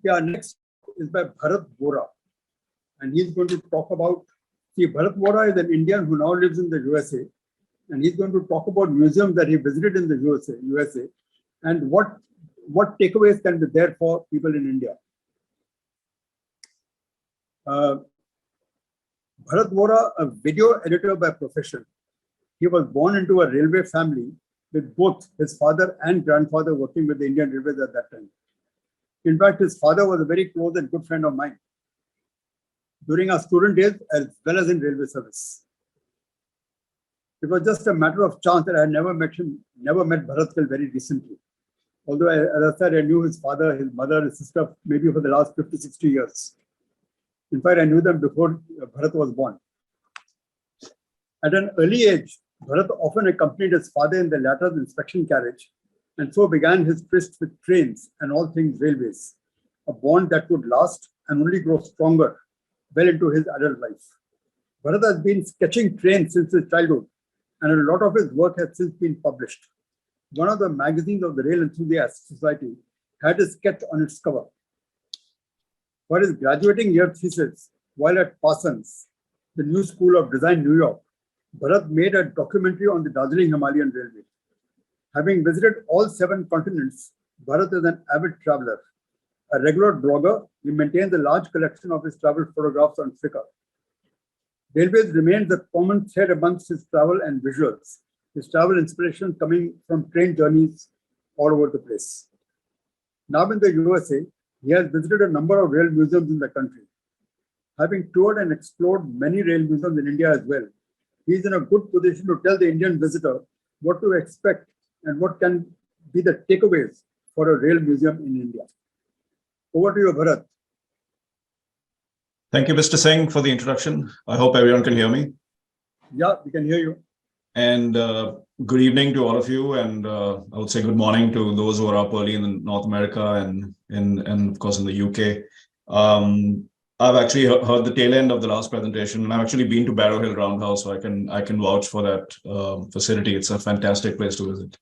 Yeah, next is by Bharat Vohra, and he's going to talk about. See, Bharat Vohra is an Indian who now lives in the USA, and he's going to talk about museums that he visited in the USA, and what takeaways can be there for people in India. Bharat Vohra, a video editor by profession, he was born into a railway family with both his father and grandfather working with the Indian Railways at that time. In fact, his father was a very close and good friend of mine during our student days as well as in railway service. It was just a matter of chance that I had never met Bharat till very recently. Although, as I said, I knew his father, his mother, his sister, maybe for the last 50, 60 years. In fact, I knew them before Bharat was born. At an early age, Bharat often accompanied his father in the latter's inspection carriage, and so began his tryst with trains and all things railways, a bond that would last and only grow stronger well into his adult life. Bharat has been sketching trains since his childhood, and a lot of his work has since been published. One of the magazines of the Rail Enthusiast Society had a sketch on its cover. For his graduating year thesis, while at Parsons, the New School of Design, New York, Bharat made a documentary on the Darjeeling Himalayan Railway. Having visited all 7 continents, Bharat is an avid traveler. A regular blogger, he maintains a large collection of his travel photographs on Flickr. Railways remains a common thread amongst his travel and visuals, his travel inspiration coming from train journeys all over the place. Now in the USA, he has visited a number of rail museums in the country. Having toured and explored many rail museums in India as well, he is in a good position to tell the Indian visitor what to expect and what can be the takeaways for a rail museum in India. Over to you, Bharat. Thank you, Mr. Singh, for the introduction. I hope everyone can hear me. Yeah, we can hear you. And good evening to all of you. And I would say good morning to those who are up early in North America and of course in the UK. I've actually heard the tail end of the last presentation, and I've actually been to Barrow Hill Roundhouse, so I can vouch for that facility. It's a fantastic place to visit.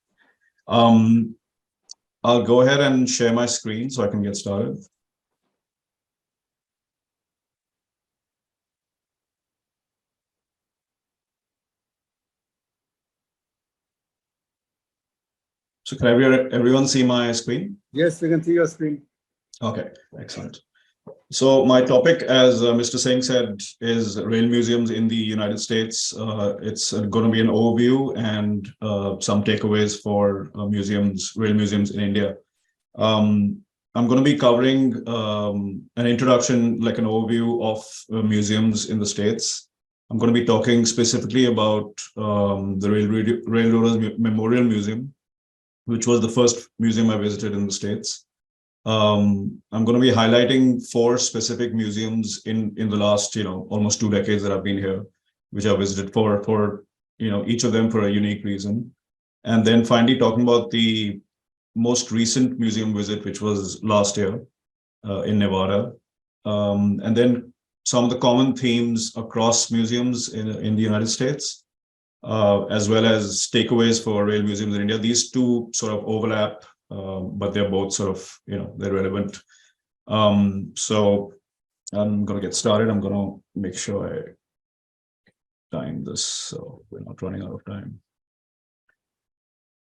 I'll go ahead and share my screen so I can get started. So can everyone see my screen? Yes, we can see your screen. Okay, excellent. So my topic, as Mr. Singh said, is rail museums in the United States. It's going to be an overview and some takeaways for rail museums in India. I'm going to be covering an introduction, like an overview of museums in the States. I'm going to be talking specifically about the Railroaders Memorial Museum, which was the first museum I visited in the States. I'm going to be highlighting 4 specific museums in the last, almost 2 decades that I've been here, which I visited for each of them for a unique reason. And then finally talking about the most recent museum visit, which was last year in Nevada. And then some of the common themes across museums in the United States, as well as takeaways for rail museums in India. These 2 sort of overlap, but they're both sort of, they're relevant. So I'm going to get started. I'm going to make sure I time this so we're not running out of time.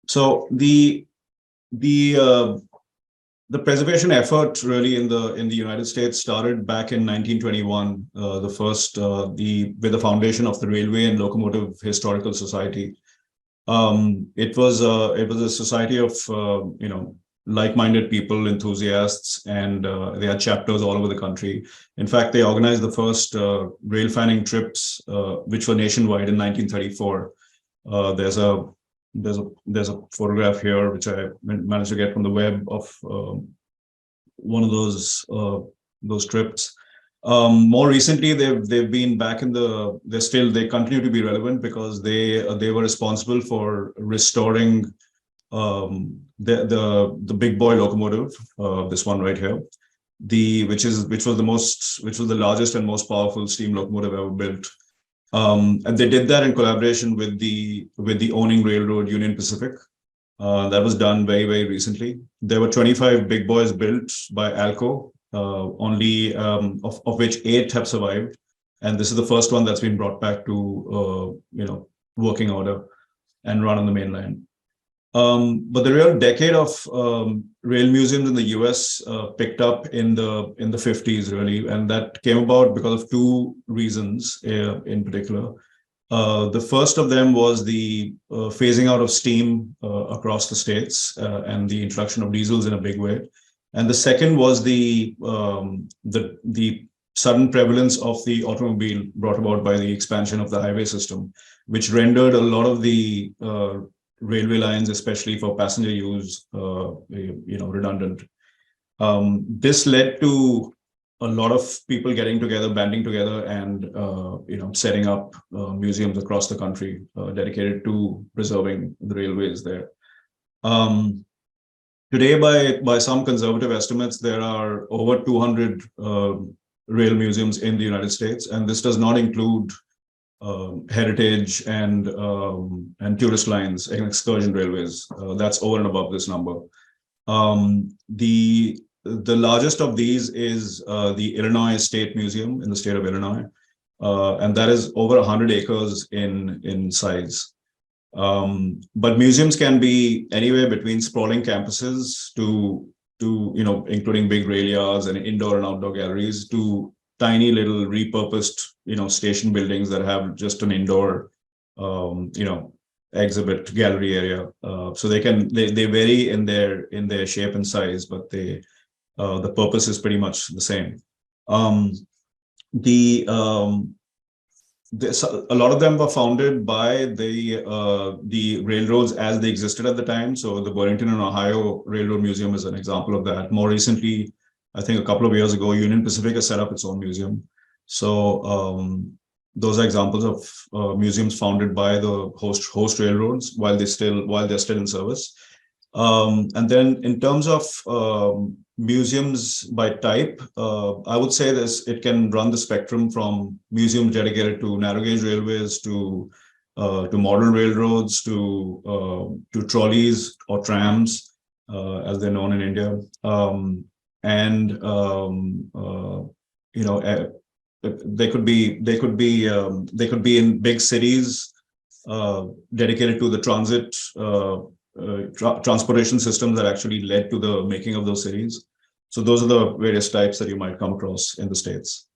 So the preservation effort really in the United States started back in 1921. With the foundation of the Railway and Locomotive Historical Society. It was a society of like-minded people, enthusiasts, and they had chapters all over the country. In fact, they organized the first rail fanning trips, which were nationwide in 1934. There's a photograph here which I managed to get from the web of one of those trips. More recently, they've been back in they continue to be relevant because they were responsible for restoring the big boy locomotive, this one right here, which was the largest and most powerful steam locomotive ever built. And they did that in collaboration with the owning railroad, Union Pacific. That was done very, very recently. There were 25 big boys built by Alco only of which 8 have survived. And this is the first one that's been brought back to, working order and run on the main line. But the real decade of rail museums in the US picked up in the 50s, really, and that came about because of 2 reasons in particular. The first of them was the phasing out of steam across the states and the introduction of diesels in a big way. And the second was the sudden prevalence of the automobile brought about by the expansion of the highway system, which rendered a lot of the railway lines, especially for passenger use, redundant. This led to a lot of people getting together, banding together, and setting up museums across the country dedicated to preserving the railways there. Today, by some conservative estimates, there are over 200 rail museums in the United States, and this does not include heritage and tourist lines and excursion railways. That's over and above this number. The largest of these is the Illinois State Museum in the state of Illinois, and that is over 100 acres in size. But museums can be anywhere between sprawling campuses to including big rail yards and indoor and outdoor galleries, to tiny little repurposed station buildings that have just an indoor exhibit gallery area. So they vary in their shape and size, but the purpose is pretty much the same. A lot of them were founded by the railroads as they existed at the time. So the Burlington and Ohio Railroad Museum is an example of that. More recently, I think a couple of years ago, Union Pacific has set up its own museum. So those are examples of museums founded by the host railroads while they're still in service. And then in terms of museums by type, I would say it can run the spectrum from museums dedicated to narrow gauge railways to model railroads to trolleys or trams, as they're known in India. They could be in big cities dedicated to the transit transportation systems that actually led to the making of those cities. So those are the various types that you might come across in the States.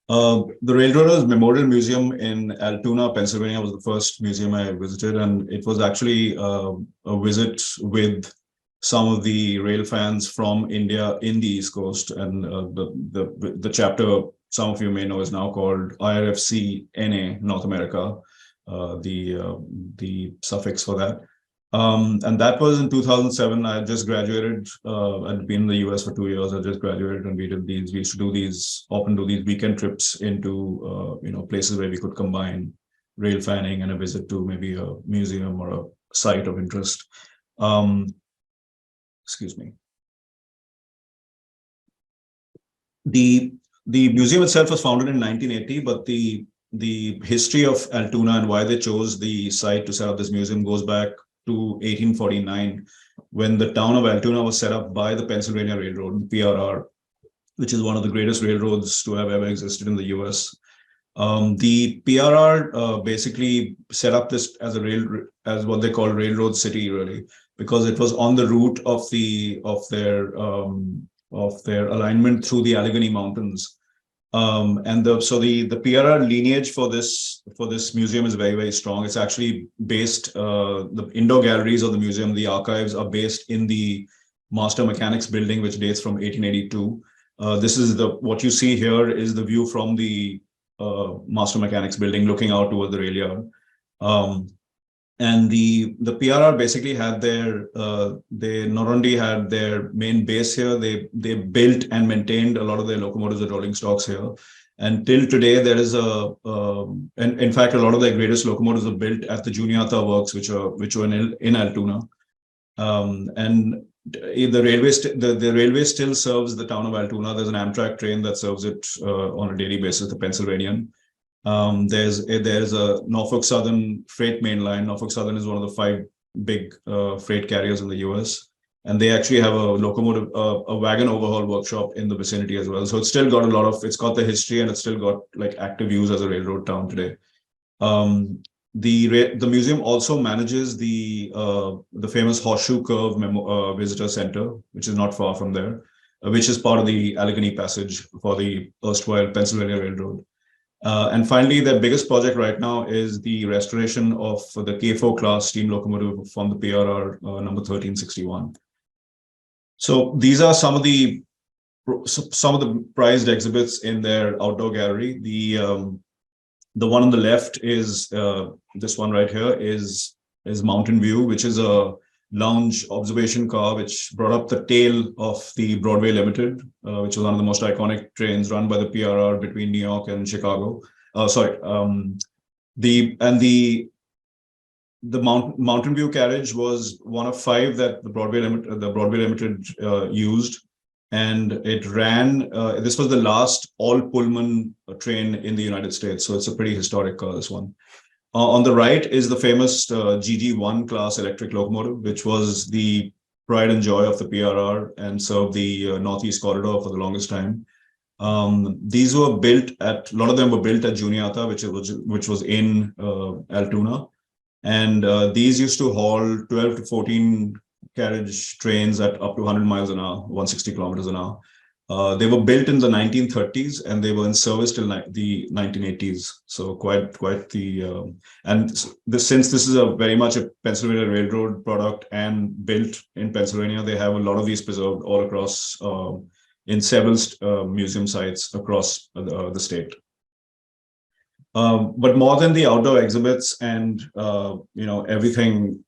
The Railroaders Memorial Museum in Altoona, Pennsylvania was the first museum I visited, and it was actually a visit with some of the rail fans from India in the East Coast, and the chapter some of you may know is now called IRFC NA North America, the suffix for that. And that was in 2007. I had just graduated. I'd been in the US for 2 years. I just graduated, and we used to often do these weekend trips into places where we could combine rail fanning and a visit to maybe a museum or a site of interest. Excuse me. The museum itself was founded in 1980, but the history of Altoona and why they chose the site to set up this museum goes back to 1849, when the town of Altoona was set up by the Pennsylvania Railroad, PRR, which is one of the greatest railroads to have ever existed in the US. The PRR basically set up this as what they call railroad city, really, because it was on the route of their alignment through the Allegheny Mountains. So the PRR lineage for this museum is very, very strong. It's actually based, the indoor galleries of the museum, the archives are based in the Master Mechanics building, which dates from 1882. This is what you see here is the view from the Master Mechanics building looking out toward the rail yard. And the PRR basically had they not only had their main base here, they built and maintained a lot of their locomotives and rolling stocks here. And till today, there is and in fact, a lot of their greatest locomotives are built at the Juniata works, which were in Altoona. And the railway still serves the town of Altoona. There's an Amtrak train that serves it on a daily basis, the Pennsylvanian. There's a Norfolk Southern freight main line. Norfolk Southern is one of the 5 big freight carriers in the US. and they actually have a locomotive, a wagon overhaul workshop in the vicinity as well. So it's still got a lot of, it's got the history, and it's still got like active use as a railroad town today. The museum also manages the famous Horseshoe Curve Visitor Center, which is not far from there, which is part of the Allegheny Passage for the erstwhile Pennsylvania Railroad. And finally, their biggest project right now is the restoration of the K4 class steam locomotive from the PRR number 1361. So these are some of the prized exhibits in their outdoor gallery. The one on the left is this one right here is Mountain View, which is a lounge observation car which brought up the tail of the Broadway Limited, which was one of the most iconic trains run by the PRR between New York and Chicago. The Mountain View carriage was one of 5 that the Broadway Limited used, and it ran. This was the last all Pullman train in the United States, so it's a pretty historic car. This one. On the right is the famous GG1 class electric locomotive, which was the pride and joy of the PRR and served the Northeast Corridor for the longest time. These were built at, a lot of them were built at Juniata, which was in Altoona. And these used to haul 12 to 14 carriage trains at up to 100 miles an hour, 160 kilometers an hour. They were built in the 1930s and they were in service till the 1980s. So quite the since this is a very much a Pennsylvania Railroad product and built in Pennsylvania, they have a lot of these preserved all across in several museum sites across the state. But more than the outdoor exhibits and everything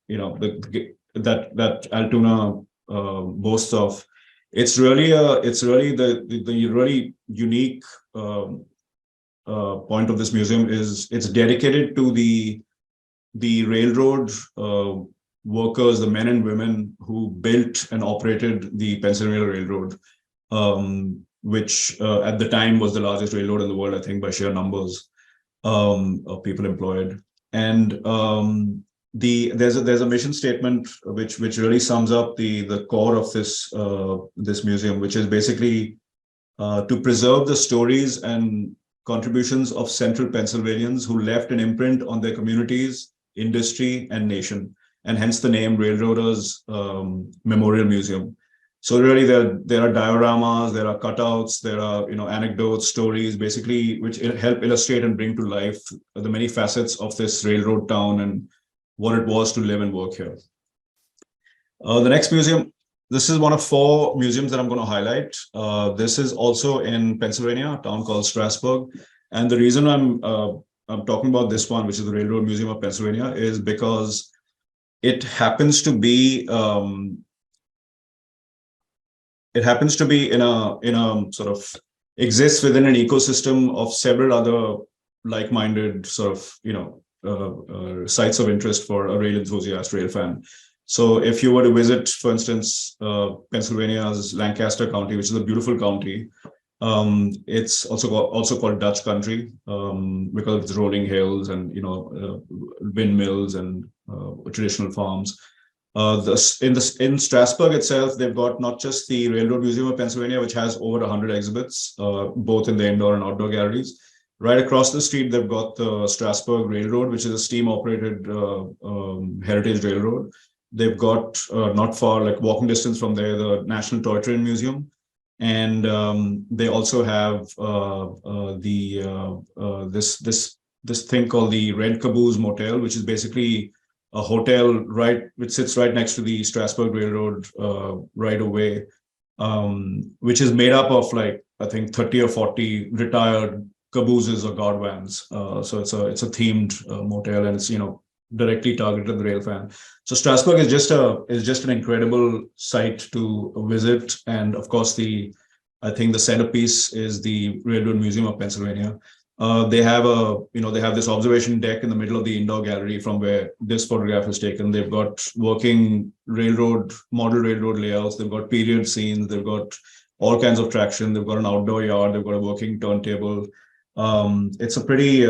that Altoona boasts of, it's really the really unique point of this museum is it's dedicated to the railroad workers, the men and women who built and operated the Pennsylvania Railroad, which at the time was the largest railroad in the world, I think, by sheer numbers of people employed. And there's a mission statement which really sums up the core of this museum, which is basically to preserve the stories and contributions of central Pennsylvanians who left an imprint on their communities, industry, and nation, and hence the name Railroaders Memorial Museum. So really, there are dioramas, there are cutouts, there are anecdotes, stories, basically, which help illustrate and bring to life the many facets of this railroad town and what it was to live and work here. The next museum, this is one of 4 museums that I'm going to highlight. This is also in Pennsylvania, a town called Strasburg, and the reason I'm talking about this one, which is the Railroad Museum of Pennsylvania, is because it happens to be in a sort of exists within an ecosystem of several other like-minded sort of sites of interest for a rail enthusiast, rail fan. So if you were to visit, for instance, Pennsylvania's Lancaster County, which is a beautiful county, it's also called Dutch country because of its rolling hills and windmills and traditional farms. In Strasburg itself, they've got not just the Railroad Museum of Pennsylvania, which has over 100 exhibits, both in the indoor and outdoor galleries. Right across the street, they've got the Strasburg Railroad, which is a steam-operated heritage railroad. They've got not far, like walking distance from there, the National Toy Train Museum, and they also have this thing called the Red Caboose Motel, which is basically a hotel which sits right next to the Strasburg Railroad right away, which is made up of like I think 30 or 40 retired cabooses or guard vans. So it's a themed motel, and it's directly targeted at the rail fan. So Strasburg is just an incredible site to visit, and of course I think the centerpiece is the Railroad Museum of Pennsylvania. They have this observation deck in the middle of the indoor gallery from where this photograph is taken. They've got working model railroad layouts. They've got period scenes. They've got all kinds of traction. They've got an outdoor yard. They've got a working turntable. It's a pretty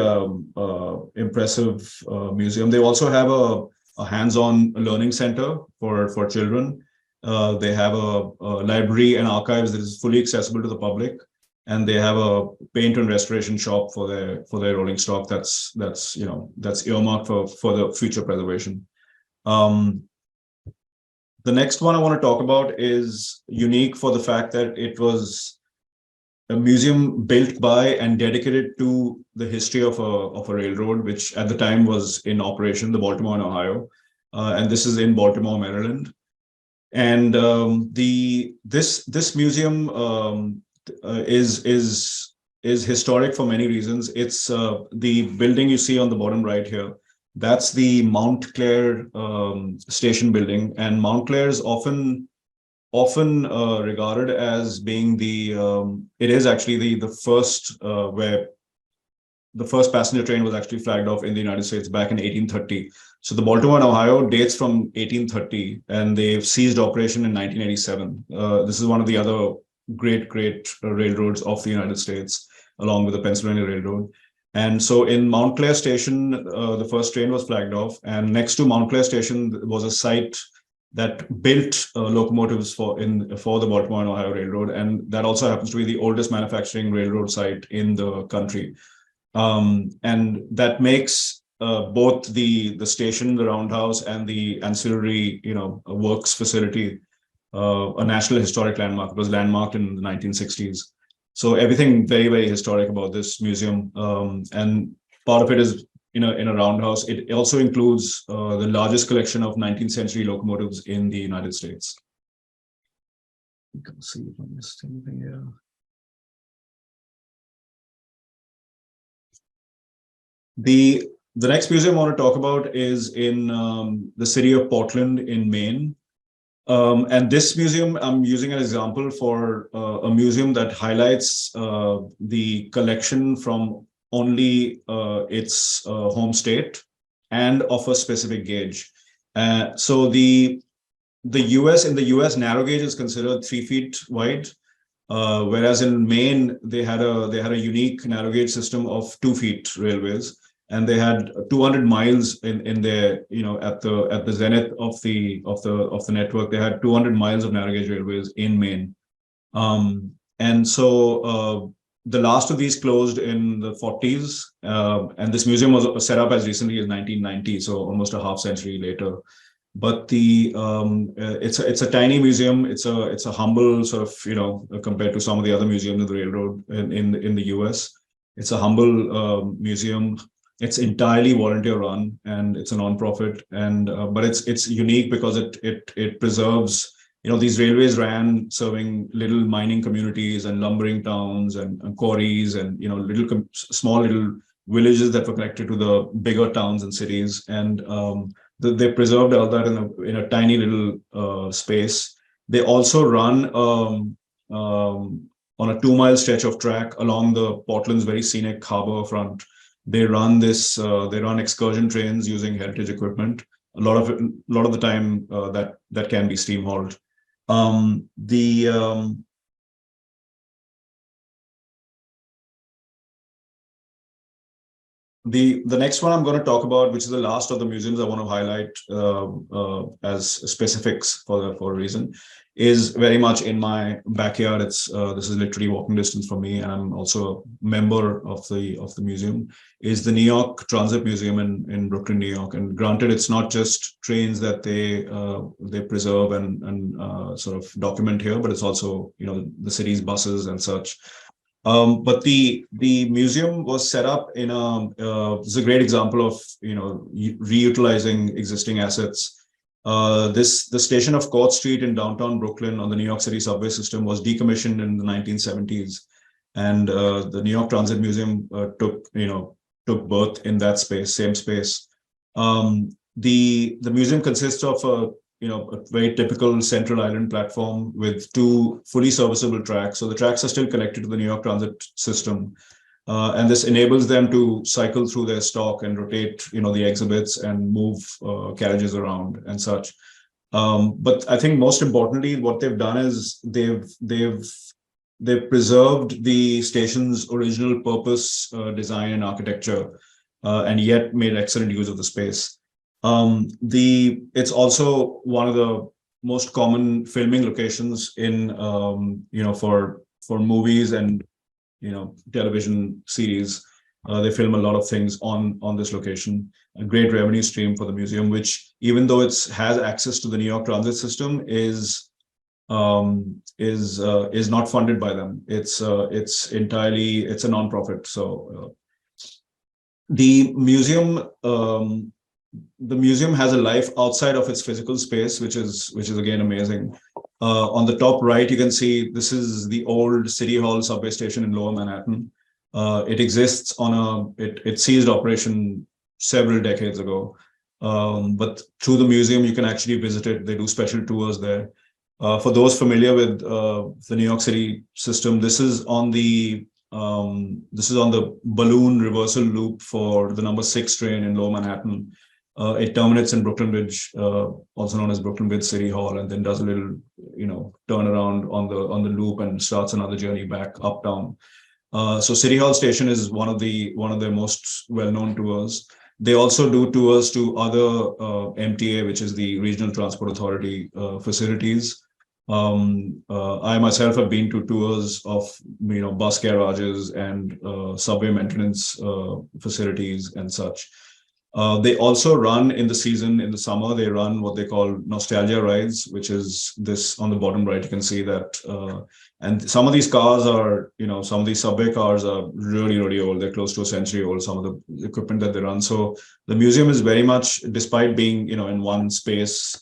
impressive museum. They also have a hands-on learning center for children. They have a library and archives that is fully accessible to the public, and they have a paint and restoration shop for their rolling stock that's earmarked for the future preservation. The next one I want to talk about is unique for the fact that it was a museum built by and dedicated to the history of a railroad, which at the time was in operation, the Baltimore and Ohio, and this is in Baltimore, Maryland. And this museum is historic for many reasons. It's the building you see on the bottom right here. That's the Mount Clair station building, and Mount Clair is often regarded as being it is actually the first where the first passenger train was actually flagged off in the United States back in 1830. So the Baltimore and Ohio dates from 1830, and they've ceased operation in 1987. This is one of the other great railroads of the United States, along with the Pennsylvania Railroad. And so in Mount Clair Station, the first train was flagged off, and next to Mount Clair Station was a site that built locomotives for the Baltimore and Ohio Railroad, and that also happens to be the oldest manufacturing railroad site in the country. And that makes both the station, the roundhouse, and the ancillary, works facility a National Historic Landmark. It was landmarked in the 1960s. So everything very, very historic about this museum. And part of it is in a roundhouse. It also includes the largest collection of 19th century locomotives in the United States. You can see if I missed anything here. The next museum I want to talk about is in the city of Portland in Maine. And this museum, I'm using an example for a museum that highlights the collection from only its home state and of a specific gauge. So in the US, narrow gauge is considered 3 feet wide, whereas in Maine they had a unique narrow gauge system of 2 feet railways. And they had 200 miles in their, at the zenith of the network. They had 200 miles of narrow gauge railways in Maine, and so the last of these closed in the 40s. And this museum was set up as recently as 1990, so almost a half century later. But it's a tiny museum. It's a humble sort of, compared to some of the other museums of the railroad in the US. It's a humble museum. It's entirely volunteer run, and it's a nonprofit, and but it's unique because it preserves, these railways ran serving little mining communities and lumbering towns and quarries and small little villages that were connected to the bigger towns and cities, and they preserved all that in a tiny little space. They also run on a 2-mile stretch of track along the Portland's very scenic harbor front. They run excursion trains using heritage equipment. A lot of the time that can be steam hauled. The next one I'm going to talk about, which is the last of the museums I want to highlight as specifics for a reason, is very much in my backyard. This is literally walking distance from me, and I'm also a member of the museum. Is the New York Transit Museum in Brooklyn, New York. And granted, it's not just trains that they preserve and sort of document here, but it's also the city's buses and such. But the museum was set up in this is a great example of reutilizing existing assets. The station of Court Street in downtown Brooklyn on the New York City subway system was decommissioned in the 1970s, and the New York Transit Museum took birth in that same space. The museum consists of a very typical Central Island platform with 2 fully serviceable tracks. So the tracks are still connected to the New York Transit system. And this enables them to cycle through their stock and rotate, the exhibits and move carriages around and such. But I think most importantly, what they've done is they've preserved the station's original purpose, design, and architecture, and yet made excellent use of the space. It's also one of the most common filming locations in for movies and television series. They film a lot of things on this location. A great revenue stream for the museum, which even though has access to the New York transit system, is not funded by them. It's entirely, it's a non-profit. So the museum has a life outside of its physical space, which is again amazing. On the top right, you can see this is the old City Hall subway station in Lower Manhattan. It exists on it ceased operation several decades ago. But through the museum, you can actually visit it. They do special tours there. For those familiar with the New York City system, this is on the balloon reversal loop for the number 6 train in Lower Manhattan. It terminates in Brooklyn Bridge, also known as Brooklyn Bridge City Hall, and then does a little, turn around on the loop and starts another journey back uptown. So City Hall Station is one of their most well-known tours. They also do tours to other MTA, which is the Regional Transport Authority facilities. I myself have been to tours of bus garages and subway maintenance facilities and such. They also run in the season, in the summer, they run what they call nostalgia rides, which is this on the bottom right. You can see that. And some of these cars are, some of these subway cars are really, really old. They're close to a century old, some of the equipment that they run. So the museum is very much, despite being, in one space,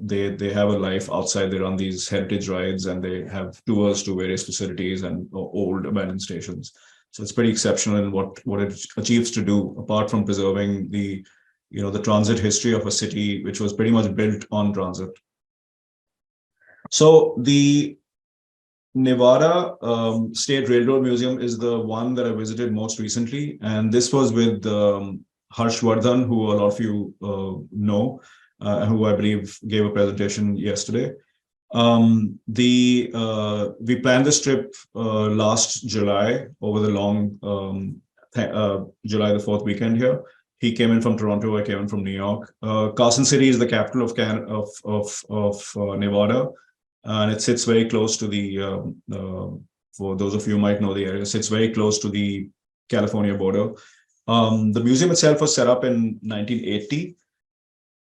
they have a life outside. They run these heritage rides and they have tours to various facilities and old abandoned stations. So it's pretty exceptional in what it achieves to do, apart from preserving the transit history of a city, which was pretty much built on transit. So the Nevada State Railroad Museum is the one that I visited most recently. And this was with Harsh Vardhan, who a lot of you know, who I believe gave a presentation yesterday. We planned this trip last July, over the long July the 4th weekend here. He came in from Toronto, I came in from New York. Carson City is the capital of Nevada, and it sits very close to the for those of you who might know the area, it sits very close to the California border. The museum itself was set up in 1980.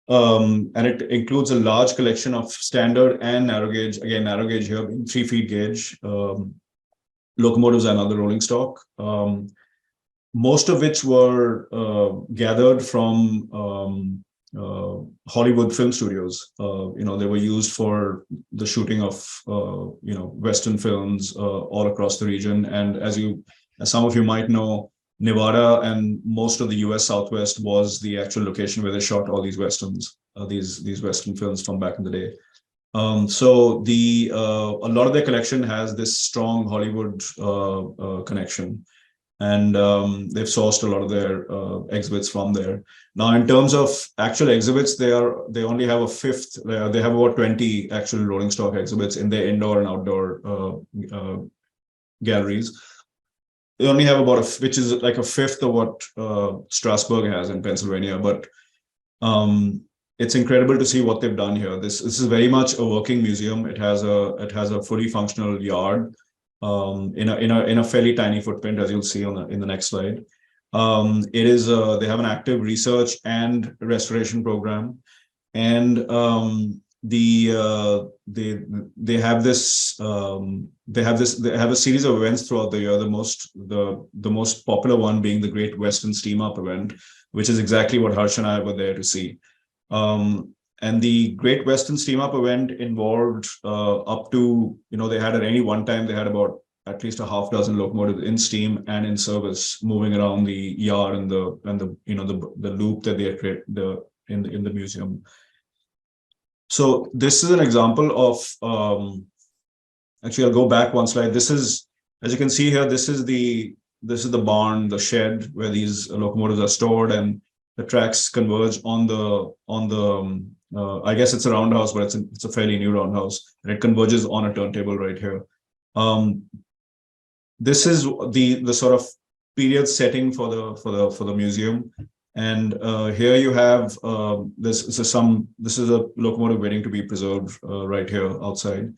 And it includes a large collection of standard and narrow gauge, again, narrow gauge here, 3 feet gauge, locomotives and other rolling stock, most of which were gathered from Hollywood film studios. They were used for the shooting of, Western films all across the region. And as some of you might know, Nevada and most of the US Southwest was the actual location where they shot all these Westerns, these Western films from back in the day. So a lot of their collection has this strong Hollywood connection. And they've sourced a lot of their exhibits from there. Now, in terms of actual exhibits, they only have a fifth. They have about 20 actual rolling stock exhibits in their indoor and outdoor galleries. They only have about which is like a fifth of what Strasbourg has in Pennsylvania. But it's incredible to see what they've done here. This is very much a working museum. It has a fully functional yard. In a fairly tiny footprint, as you'll see in the next slide. They have an active research and restoration program, and they have a series of events throughout the year. The most popular one being the Great Western Steam Up event, which is exactly what Harsh and I were there to see. And the Great Western Steam Up event involved up to, they had at any one time, they had about at least a half dozen locomotives in steam and in service moving around the yard and the loop that they had created in the museum. So this is an example of, actually I'll go back one slide. This is, as you can see here, this is the barn, the shed where these locomotives are stored, and the tracks converge on the I guess it's a roundhouse, but it's a fairly new roundhouse, and it converges on a turntable right here. This is the sort of period setting for the museum, And here you have this is a locomotive waiting to be preserved right here outside.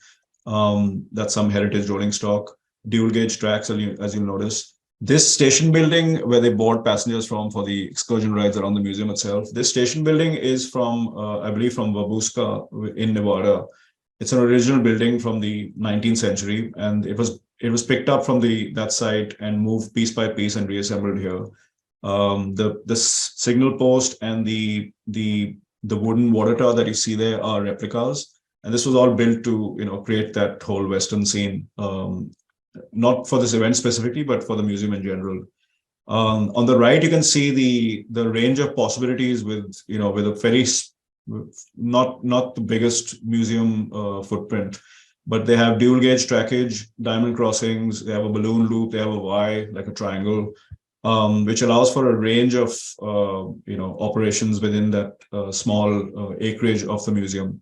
That's some heritage rolling stock, dual gauge tracks, as you'll notice. This station building where they board passengers from for the excursion rides around the museum itself. This station building is from, I believe, from Babuska in Nevada. It's an original building from the 19th century, and it was picked up from that site and moved piece by piece and reassembled here. The signal post and the wooden water tower that you see there are replicas, and this was all built to create that whole Western scene. Not for this event specifically, but for the museum in general. On the right, you can see the range of possibilities with a very not the biggest museum footprint, but they have dual gauge trackage, diamond crossings, they have a balloon loop, they have a Y like a triangle, which allows for a range of operations within that small acreage of the museum.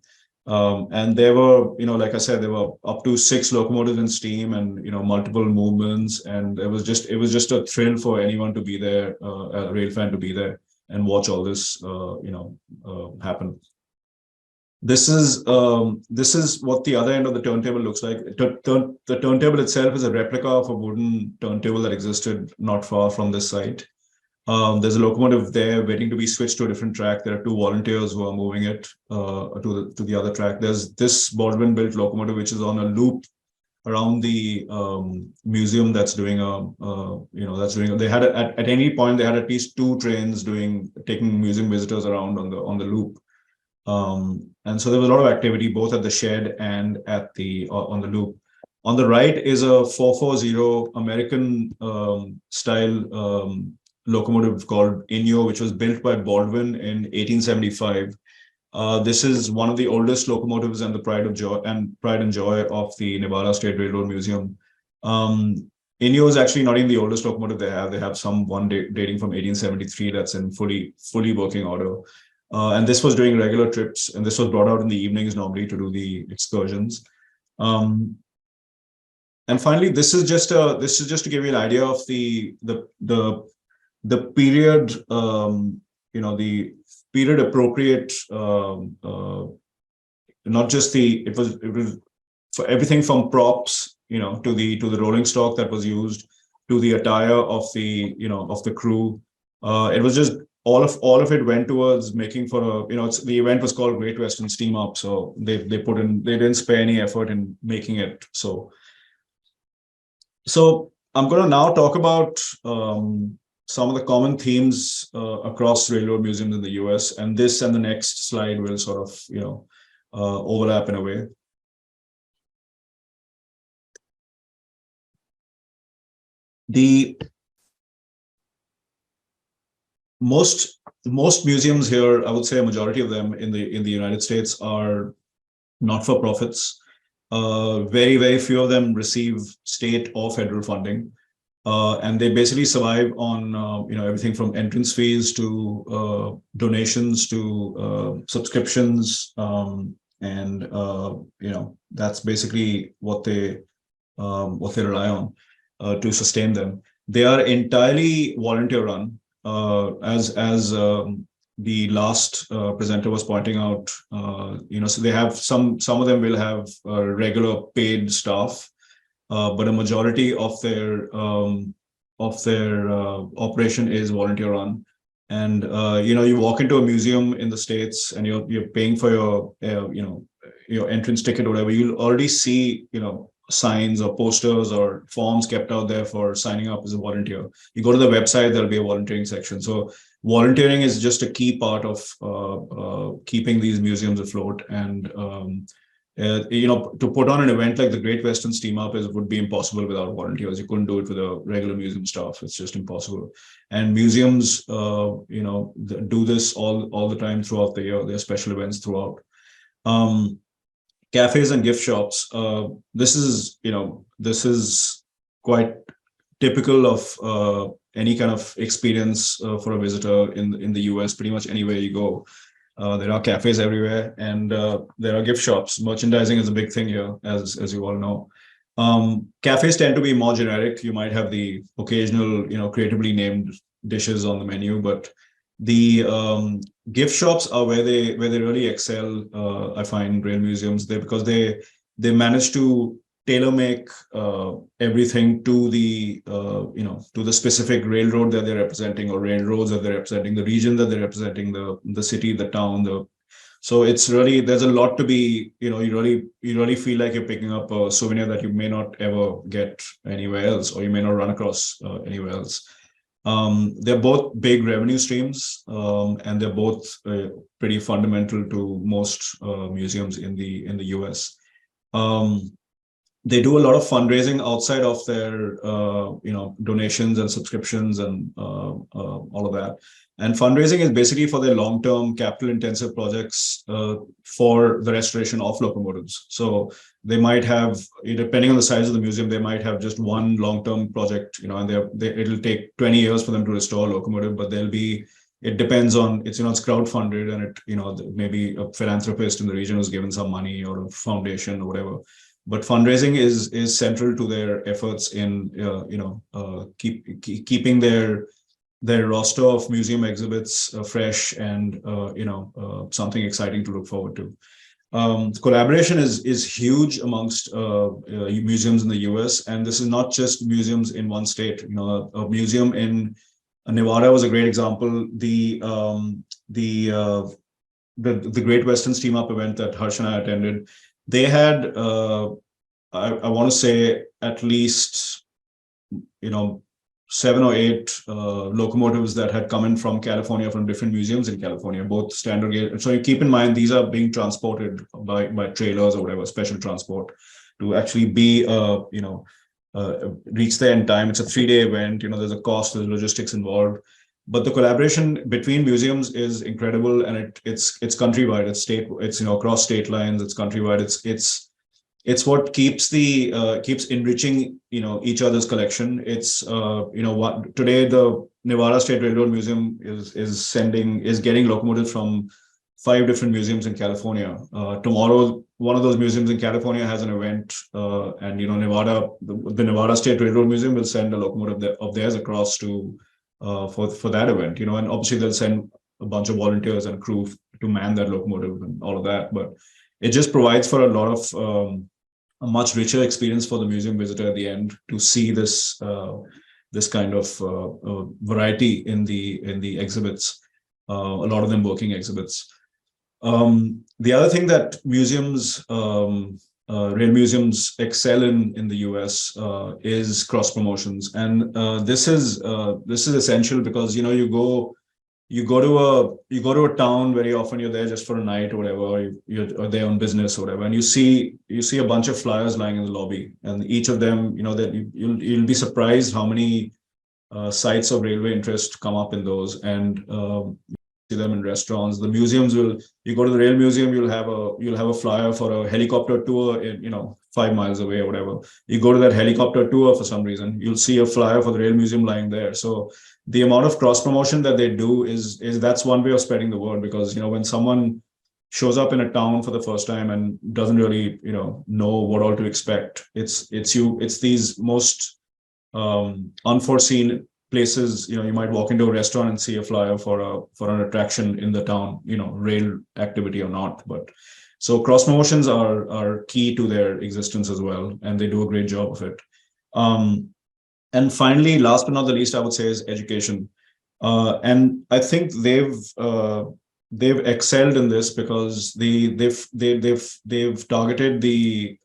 And there were, like I said, there were up to 6 locomotives in steam and, multiple movements. And it was just a thrill for anyone to be there, a rail fan to be there and watch all this, happen. This is what the other end of the turntable looks like. The turntable itself is a replica of a wooden turntable that existed not far from this site. There's a locomotive there waiting to be switched to a different track. There are 2 volunteers who are moving it to the other track. There's this Baldwin-built locomotive which is on a loop around the museum that's doing they had at any point they had at least 2 trains taking museum visitors around on the loop. And so there was a lot of activity both at the shed and at on the loop. On the right is a 440 American style locomotive called Inyo, which was built by Baldwin in 1875. This is one of the oldest locomotives and the pride and joy of the Nevada State Railroad Museum. Inyo is actually not even the oldest locomotive they have. They have one dating from 1873 that's in fully working order. And this was doing regular trips, and this was brought out in the evenings normally to do the excursions. And finally, this is just to give you an idea of the period, the period appropriate, not just it was for everything from props, to the rolling stock that was used, to the attire of the crew. It was just all of it went towards making for the event was called Great Western Steam Up, so they didn't spare any effort in making it. So I'm going to now talk about some of the common themes across railroad museums in the US, and this and the next slide will sort of overlap in a way. Most museums here, I would say a majority of them in the United States, are not-for-profits. Very, very few of them receive state or federal funding. And they basically survive on everything from entrance fees to donations to subscriptions, and that's basically what they rely on to sustain them. They are entirely volunteer run, as the last presenter was pointing out. So they have some of them will have regular paid staff. But a majority of their operation is volunteer run, and you walk into a museum in the States and you're paying for your entrance ticket or whatever. You'll already see signs or posters or forms kept out there for signing up as a volunteer. You go to the website, there'll be a volunteering section. So volunteering is just a key part of keeping these museums afloat. And to put on an event like the Great Western Steam Up would be impossible without volunteers. You couldn't do it with a regular museum staff. It's just impossible. And museums, do this all the time throughout the year. There are special events throughout. Cafes and gift shops. This is quite typical of any kind of experience for a visitor in the US. Pretty much anywhere you go. There are cafes everywhere, and there are gift shops. Merchandising is a big thing here, as you all know. Cafes tend to be more generic. You might have the occasional, creatively named dishes on the menu, but The gift shops are where they really excel. I find rail museums there because they manage to tailor make everything to the to the specific railroad that they're representing, or railroads that they're representing, the region that they're representing, the city, the town, so it's really, there's a lot to be, you really feel like you're picking up a souvenir that you may not ever get anywhere else, or you may not run across anywhere else. They're both big revenue streams, and they're both pretty fundamental to most museums in the US. They do a lot of fundraising outside of their donations and subscriptions and all of that. And fundraising is basically for their long-term capital-intensive projects for the restoration of locomotives. So they might have, depending on the size of the museum, they might have just one long-term project, and it'll take 20 years for them to restore a locomotive, but it depends on, it's crowdfunded, and maybe a philanthropist in the region who's given some money, or a foundation or whatever. But fundraising is central to their efforts in keeping their roster of museum exhibits fresh and something exciting to look forward to. Collaboration is huge amongst museums in the US, and this is not just museums in one state. A museum in Nevada was a great example. The Great Western Steam Up event that Harsh and I attended, they had I want to say at least 7 or 8 locomotives that had come in from California, from different museums in California, both standard gauge. So you keep in mind, these are being transported by trailers or whatever, special transport, to actually be reach there in time. It's a 3-day event. There's a cost, there's logistics involved, but the collaboration between museums is incredible, and it's countrywide. It's across state lines. It's countrywide. It's what keeps enriching each other's collection. It's what today the Nevada State Railroad Museum is getting locomotives from 5 different museums in California. Tomorrow, one of those museums in California has an event, and the Nevada State Railroad Museum will send a locomotive of theirs across to for that event. And obviously they'll send a bunch of volunteers and crew to man that locomotive and all of that. But it just provides for a lot of a much richer experience for the museum visitor at the end, to see this kind of variety in the exhibits. A lot of them working exhibits. The other thing that museums, rail museums, excel in the US is cross promotions, and this is essential, because you go to a town. Very often you're there just for a night or whatever, or you're there on business or whatever, and you see a bunch of flyers lying in the lobby, and each of them, that you'll be surprised how many sites of railway interest come up in those, and see them in restaurants. The museums you go to the rail museum, you'll have a flyer for a helicopter tour in 5 miles away or whatever. You go to that helicopter tour, for some reason you'll see a flyer for the rail museum lying there. So the amount of cross promotion that they do is that's one way of spreading the word, because when someone shows up in a town for the first time and doesn't really know what all to expect, it's these most unforeseen places. You might walk into a restaurant and see a flyer for an attraction in the town, rail activity or not. But so cross promotions are key to their existence as well, and they do a great job of it. And finally, last but not the least, I would say, is education. And I think they've excelled in this, because they've targeted the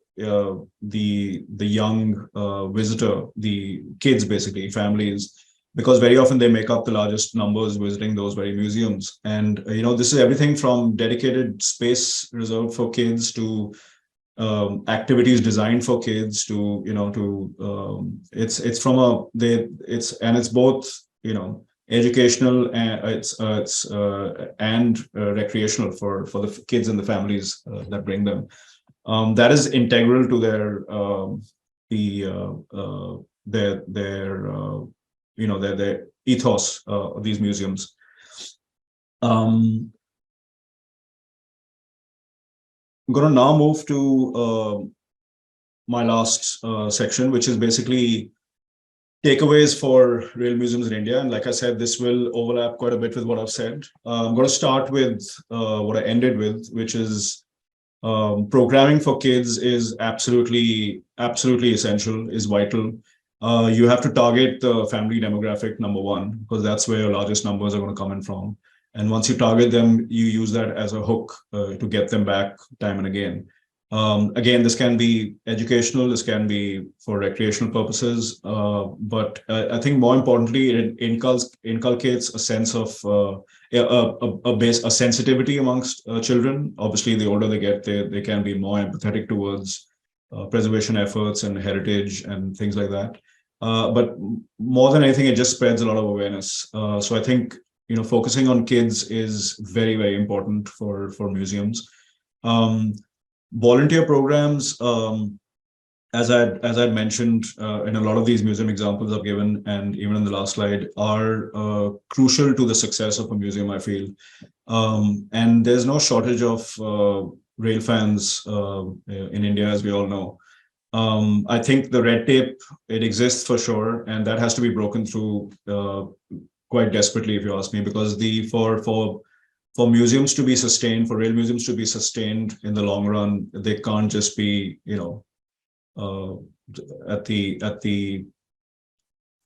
young visitor, the kids, basically families, because very often they make up the largest numbers visiting those very museums. And this is everything from dedicated space reserved for kids to activities designed for kids to it's both educational, and and recreational for the kids and the families that bring them. That is integral to their ethos of these museums. I'm going to now move to my last section, which is basically takeaways for rail museums in India. And like I said, this will overlap quite a bit with what I've said. I'm going to start with what I ended with, which is programming for kids is absolutely essential, is vital. You have to target the family demographic, number one, because that's where your largest numbers are going to come in from. And once you target them, you use that as a hook to get them back time and again. Again, this can be educational, this can be for recreational purposes, but I think more importantly, it inculcates a sense of a sensitivity amongst children. Obviously, the older they get, they can be more empathetic towards preservation efforts and heritage and things like that. But more than anything, it just spreads a lot of awareness. So I think focusing on kids is very, very important for museums. Volunteer programs, as I mentioned in a lot of these museum examples I've given, and even in the last slide, are crucial to the success of a museum, I feel. And there's no shortage of rail fans in India, as we all know. I think the red tape, it exists for sure, and that has to be broken through quite desperately, if you ask me, because for museums to be sustained, for rail museums to be sustained in the long run, they can't just be, at the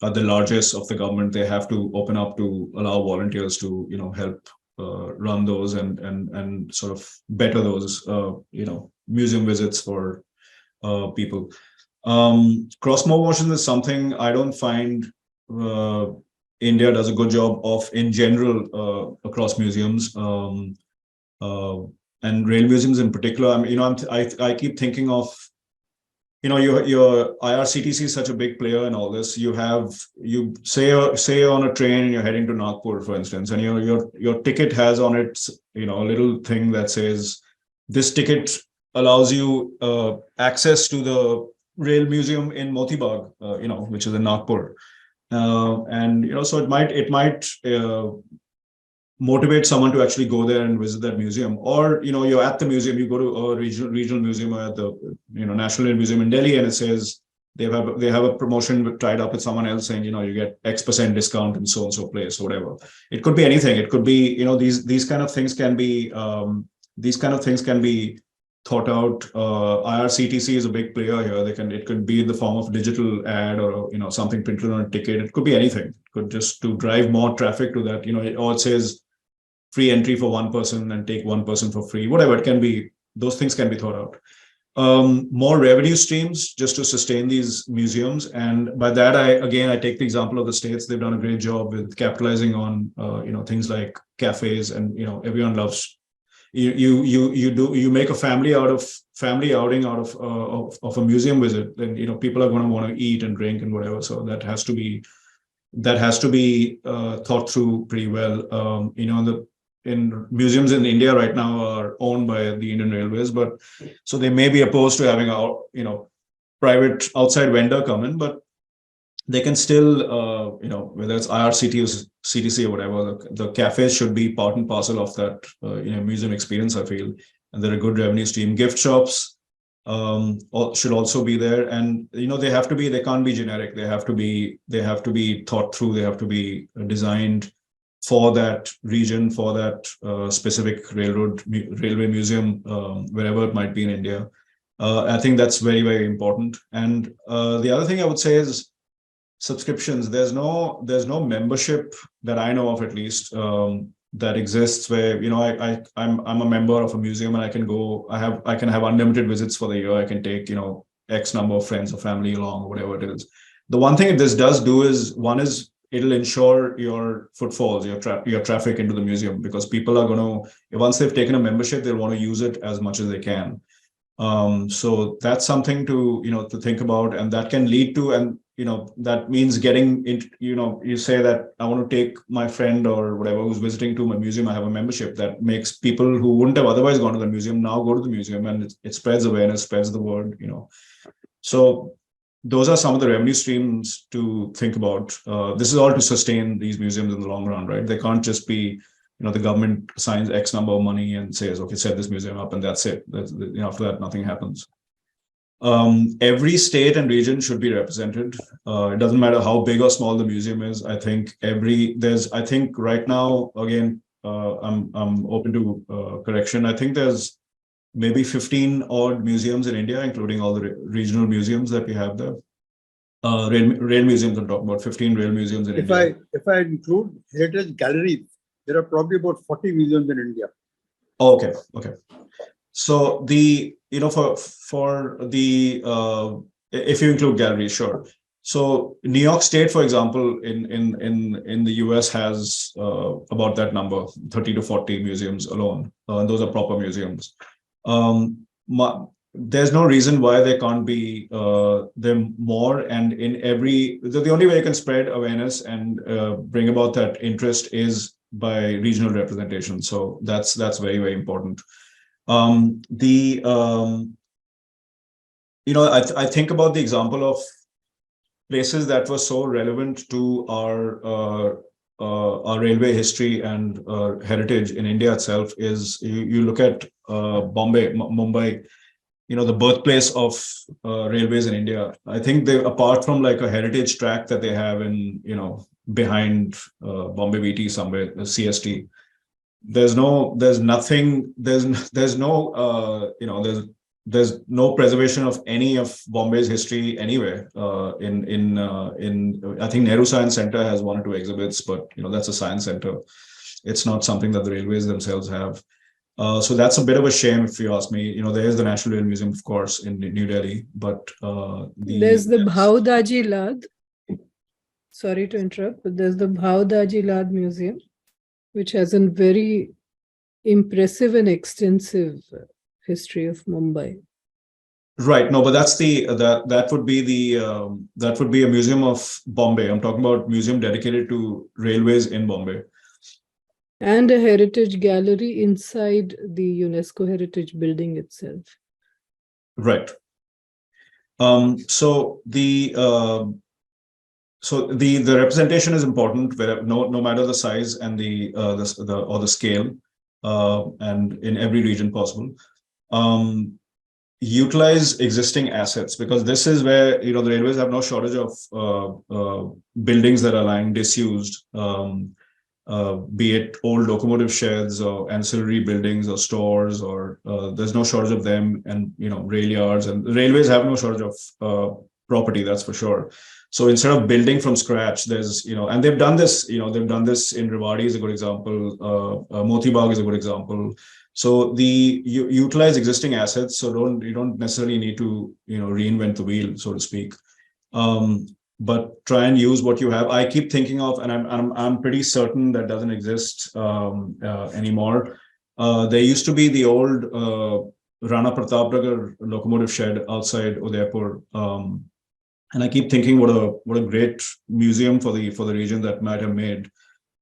largest of the government. They have to open up to allow volunteers to, help run those and sort of better those, museum visits for people. Cross motion is something I don't find India does a good job of in general across museums, and rail museums in particular. I mean, I keep thinking of, your IRCTC is such a big player in all this. You say you're on a train and you're heading to Nagpur, for instance, and your ticket has on it, a little thing that says this ticket allows you access to the rail museum in Motibag, which is in Nagpur. And so it might motivate someone to actually go there and visit that museum. Or you're at the museum, you go to a regional museum or at the National Museum in Delhi, and it says they have a promotion tied up with someone else saying you get X% discount in so and so place or whatever. It could be anything. It could be these kind of things can be thought out. IRCTC is a big player here. It could be in the form of digital ad or something printed on a ticket. It could be anything. It could just to drive more traffic to that. Or it says free entry for one person and take one person for free. Whatever it can be, those things can be thought out. More revenue streams just to sustain these museums, and by that I take the example of the States. They've done a great job with capitalizing on things like cafes, and everyone loves. You make a family outing out of a museum visit, then people are going to want to eat and drink and whatever. So that has to be thought through pretty well. In museums in India right now are owned by the Indian Railways, but so they may be opposed to having a private outside vendor come in, but they can still, whether it's IRCTC or whatever, the cafes should be part and parcel of that, museum experience, I feel. And they're a good revenue stream. Gift shops should also be there. And, they can't be generic. They have to be thought through. They have to be designed for that region, for that specific railway museum, wherever it might be in India. I think that's very, very important. And the other thing I would say is, subscriptions. There's no membership that I know of, at least, that exists where I'm a member of a museum and I can go. I can have unlimited visits for the year. I can take X number of friends or family along or whatever it is. The one thing this does do is it'll ensure your footfalls, your traffic into the museum, because people are going to, once they've taken a membership, they'll want to use it as much as they can. So that's something to to think about, and that can lead to, and that means getting into, you say that I want to take my friend or whatever who's visiting to my museum. I have a membership that makes people who wouldn't have otherwise gone to the museum now go to the museum, and it spreads awareness, spreads the word. So those are some of the revenue streams to think about. This is all to sustain these museums in the long run, right? They can't just be, the government assigns X number of money and says, okay, set this museum up and that's it. After that, nothing happens. Every state and region should be represented. It doesn't matter how big or small the museum is. I think I think right now, again, I'm open to correction. I think there's maybe 15 odd museums in India, including all the regional museums that we have there. Rail museums, I'm talking about 15 rail museums in India. If I include heritage galleries, there are probably about 40 museums in India. Okay. So for the if you include galleries, sure. So New York State, for example, in the US has about that number, 30 to 40 museums alone. Those are proper museums. There's no reason why there can't be them more, and in every the only way you can spread awareness and bring about that interest is by regional representation. So that's very, very important. I think about the example of places that were so relevant to our railway history and heritage in India itself. Is you look at Mumbai, the birthplace of railways in India. I think they, apart from like a heritage track that they have in, behind Bombay BT somewhere, the CST, there's no preservation of any of Bombay's history anywhere. In I think Nehru Science Center has 1 or 2 exhibits, but that's a science center. It's not something that the railways themselves have. So that's a bit of a shame, if you ask me. There is the National Rail Museum, of course, in New Delhi, but there's the Bhaudaji Lad. Sorry to interrupt, but there's the Bhaudaji Lad Museum, which has a very impressive and extensive history of Mumbai. Right. No, but that's that would be a museum of Bombay. I'm talking about museum dedicated to railways in Bombay. And a heritage gallery inside the UNESCO Heritage Building itself. Right. So the representation is important, where no matter the size and the scale, and in every region possible. Utilize existing assets, because this is where the railways have no shortage of buildings that are lying disused. Be it old locomotive sheds or ancillary buildings or stores, or there's no shortage of them, and rail yards, and the railways have no shortage of property, that's for sure. So instead of building from scratch, there's and they've done this in Rewari is a good example. Moti Bagh is a good example. So you utilize existing assets, so you don't necessarily need to reinvent the wheel, so to speak. But try and use what you have. I keep thinking of, and I'm pretty certain that doesn't exist anymore. There used to be the old Rana Pratapnagar locomotive shed outside Udaipur, and I keep thinking what a great museum for the region that might have made.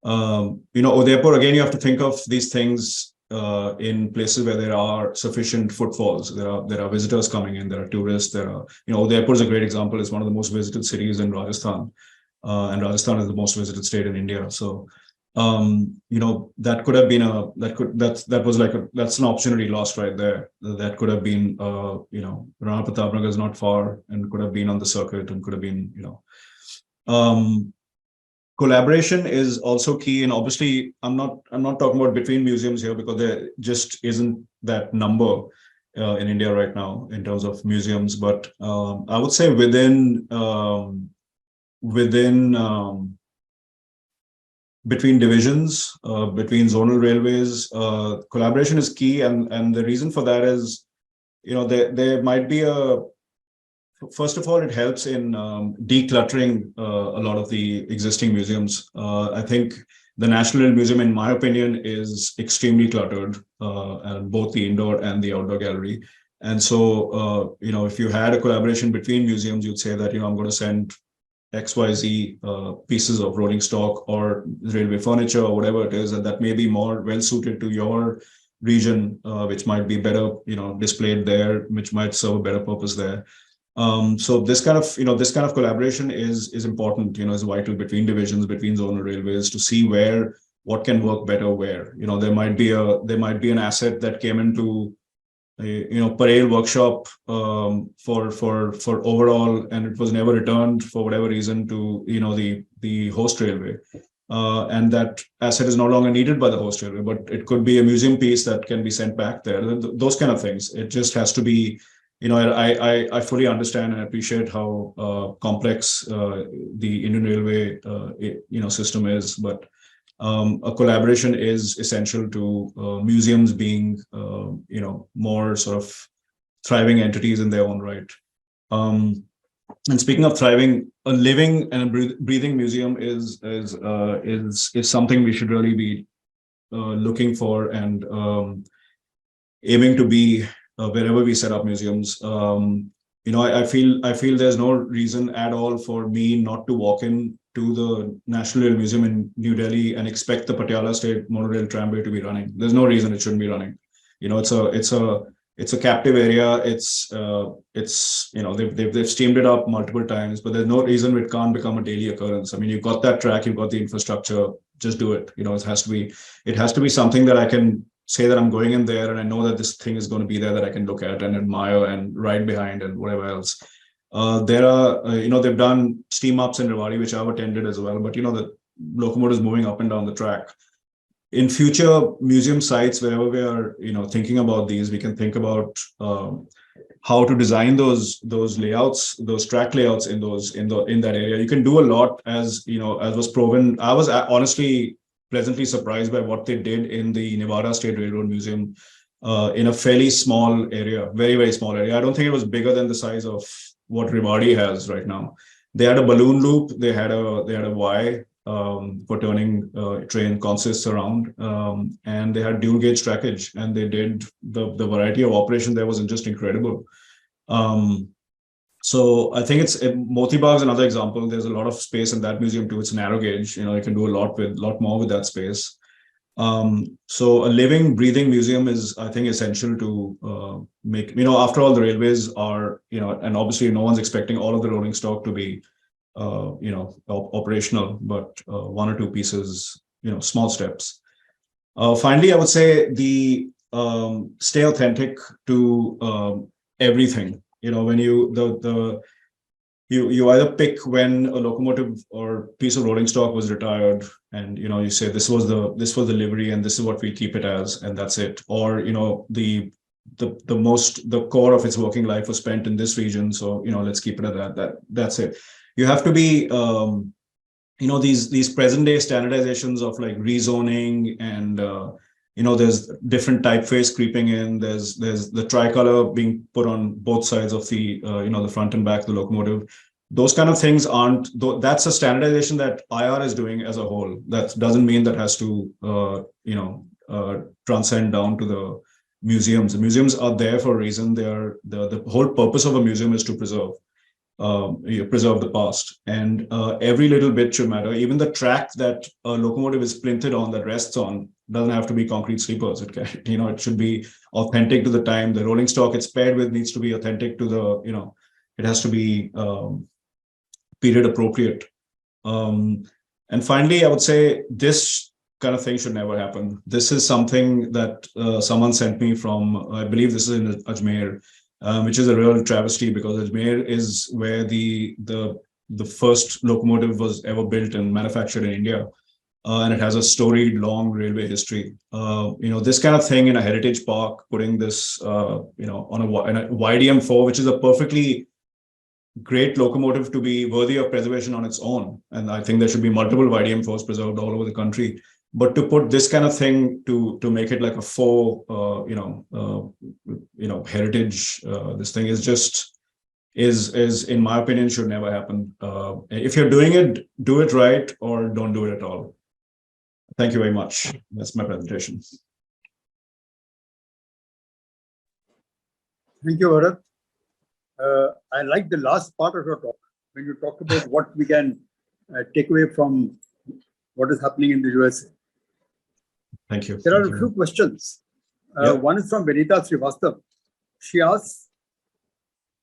Udaipur, again, you have to think of these things in places where there are sufficient footfalls. There are visitors coming in, there are tourists, there are, Udaipur is a great example. It's one of the most visited cities in Rajasthan, and Rajasthan is the most visited state in India. So that could have been that's an opportunity lost right there. That could have been Rana Pratapnagar is not far, and could have been on the circuit, and could have been collaboration is also key. And obviously I'm not talking about between museums here, because there just isn't that number in India right now in terms of museums. But I would say within between divisions, between zonal railways, collaboration is key. And the reason for that is, there might be first of all, it helps in decluttering a lot of the existing museums. I think the National Rail Museum, in my opinion, is extremely cluttered, and both the indoor and the outdoor gallery. And so, if you had a collaboration between museums, you'd say that, I'm going to send XYZ pieces of rolling stock or railway furniture or whatever it is, and that may be more well suited to your region, which might be better, displayed there, which might serve a better purpose there. So this kind of collaboration is important, is vital between divisions, between zonal railways, to see what can work better where. There might be an asset that came into parade workshop for overall, and it was never returned for whatever reason to the host railway, and that asset is no longer needed by the host railway, but it could be a museum piece that can be sent back there. Those kind of things. It just has to be. I fully understand and appreciate how complex the Indian Railway system is, but a collaboration is essential to museums being more sort of thriving entities in their own right. And speaking of thriving, a living and a breathing museum is something we should really be looking for and aiming to be wherever we set up museums. I feel there's no reason at all for me not to walk in to the National Rail Museum in New Delhi and expect the Patiala State Monorail Tramway to be running. There's no reason it shouldn't be running. It's a captive area. They've steamed it up multiple times, but there's no reason it can't become a daily occurrence. I mean, you've got that track, you've got the infrastructure, just do it. It has to be something that I can say that I'm going in there and I know that this thing is going to be there that I can look at and admire and ride behind and whatever else. There are, they've done steam ups in Rewari, which I've attended as well, but the locomotives moving up and down the track. In future museum sites, wherever we are, thinking about these, we can think about how to design those layouts, those track layouts in that area. You can do a lot, as was proven. I was honestly pleasantly surprised by what they did in the Nevada State Railroad Museum in a fairly small area, very, very small area. I don't think it was bigger than the size of what Rewari has right now. They had a balloon loop. They had a Y for turning train consists around, and they had dual gauge trackage, and they did the variety of operation there was just incredible. So I think Moti Bagh is another example. There's a lot of space in that museum too. It's narrow gauge. You can do a lot more with that space. So a living, breathing museum is, I think, essential to make. After all, the railways are, and obviously no one's expecting all of the rolling stock to be, operational, but one or two pieces, small steps. Finally, I would say stay authentic to everything. When you either pick when a locomotive or piece of rolling stock was retired, and you say this was the livery and this is what we keep it as, and that's it. Or the core of its working life was spent in this region, so let's keep it at that. That's it. You have to be these present day standardizations of like rezoning and there's different typeface creeping in. There's the tricolor being put on both sides of the the front and back of the locomotive. Those kind of things aren't. That's a standardization that IR is doing as a whole. That doesn't mean that has to transcend down to the museums. The museums are there for a reason. They are the whole purpose of a museum is to preserve the past, and every little bit should matter. Even the track that a locomotive is plinted on, that rests on, doesn't have to be concrete sleepers. It can, it should be authentic to the time. The rolling stock it's paired with needs to be authentic to the, it has to be period appropriate. And finally, I would say this kind of thing should never happen. This is something that someone sent me from, I believe this is in Ajmer, which is a real travesty, because Ajmer is where the first locomotive was ever built and manufactured in India. And it has a storied, long railway history. This kind of thing in a heritage park, putting this, on a YDM4, which is a perfectly great locomotive to be worthy of preservation on its own. And I think there should be multiple YDM4s preserved all over the country. But to put this kind of thing to make it like a faux, heritage, this thing is in my opinion should never happen. If you're doing it, do it right, or don't do it at all. Thank you very much. That's my presentation. Thank you, Bharat. I like the last part of your talk, when you talked about what we can take away from what is happening in the USA. Thank you. There are a few questions. One is from Benita Srivastav. She asks,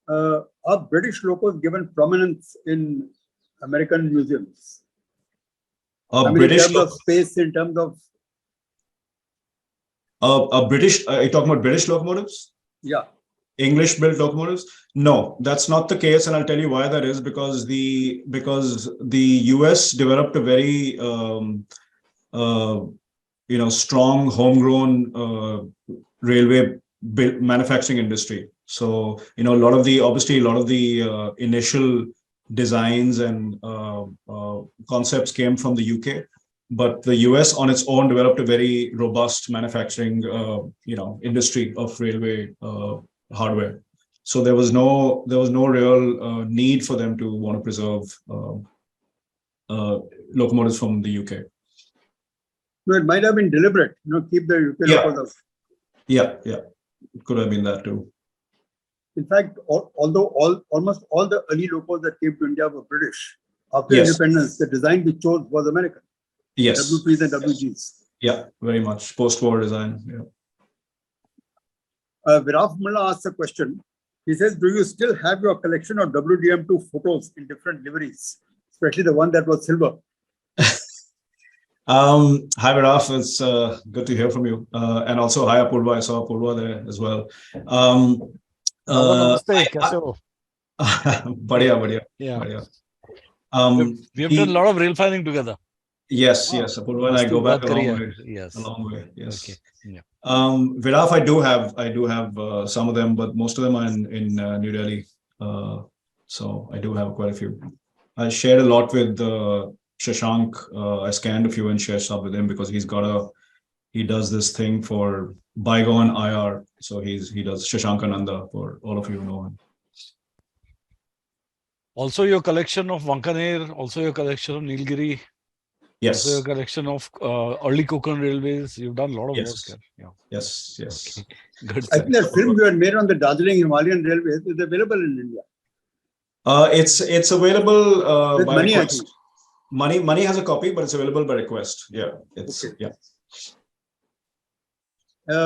are British locals given prominence in American museums? In terms of space, in terms of... are you talking about British locomotives? Yeah. English-built locomotives? No, that's not the case, and I'll tell you why that is. Because the US developed a very strong homegrown railway manufacturing industry. So a lot of the initial designs and concepts came from the UK, but the US on its own developed a very robust manufacturing industry of railway hardware. So there was no real need for them to want to preserve locomotives from the UK. No, it might have been deliberate, keep the UK locals out. Yeah, it could have been that too. In fact, although almost all the early locos that came to India were British, after Yes. independence, the design we chose was American. Yes. WPs and WGs. Yeah, very much post-war design. Yeah. Viraf Mullah asks a question. He says, do you still have your collection of WDM2 photos in different liveries, especially the one that was silver? Hi Viraf, it's good to hear from you. And also hi Apurva, I saw Apurva there as well. Namaste, kaise ho? Badhiya. Yeah. Badhiya. We have done a lot of rail filing together. Yes, Apurva and I go back a long way. Yes. A long way, yes. Okay. Yeah. Viraf, I do have some of them, but most of them are in New Delhi. So I do have quite a few. I shared a lot with Shashank. I scanned a few and shared some with him because he does this thing for Bygone IR. So he does Shashank Ananda, for all of you who know him. Also your collection of Vankaner, also your collection of Nilgiri, Yes. also your collection of early Konkan railways. You've done a lot of work here. Yeah. Yes. Okay. Good. I think that film you had made on the Darjeeling Himalayan Railways is available in India. It's available With by money, I request. think. Money has a copy, but it's available by request. Yeah, Okay.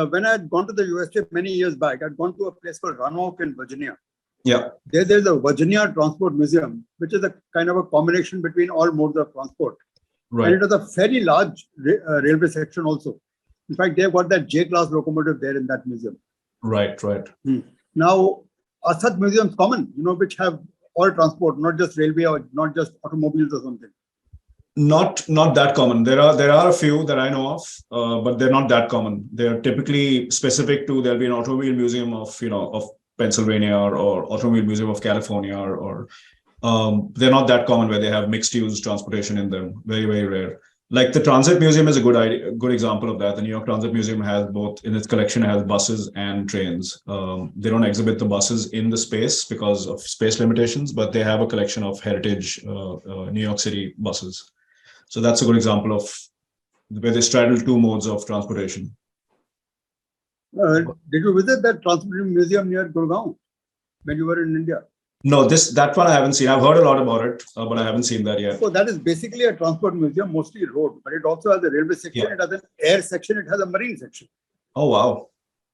When I had gone to the USA many years back, I'd gone to a place called Roanoke in Virginia. Yeah. There's a Virginia Transport Museum, which is a kind of a combination between all modes of transport. Right. And it was a very large railway section also. In fact, they've got that J-class locomotive there in that museum. Right. Now, are such museums common, which have all transport, not just railway or not just automobiles or something? Not that common. There are a few that I know of, but they're not that common. They're typically specific to, there'll be an automobile museum of Pennsylvania or automobile museum of California or they're not that common where they have mixed use transportation in them. Very, very rare. Like the Transit Museum is a good example of that. The New York Transit Museum has both, in its collection, it has buses and trains. They don't exhibit the buses in the space because of space limitations, but they have a collection of heritage New York City buses. So that's a good example of where they straddle two modes of transportation. Did you visit that transport museum near Gurgaon when you were in India? No, that one I haven't seen. I've heard a lot about it, but I haven't seen that yet. So that is basically a transport museum, mostly road, but it also has a railway section, Yeah. it has an air section, it has a marine section. Oh, wow.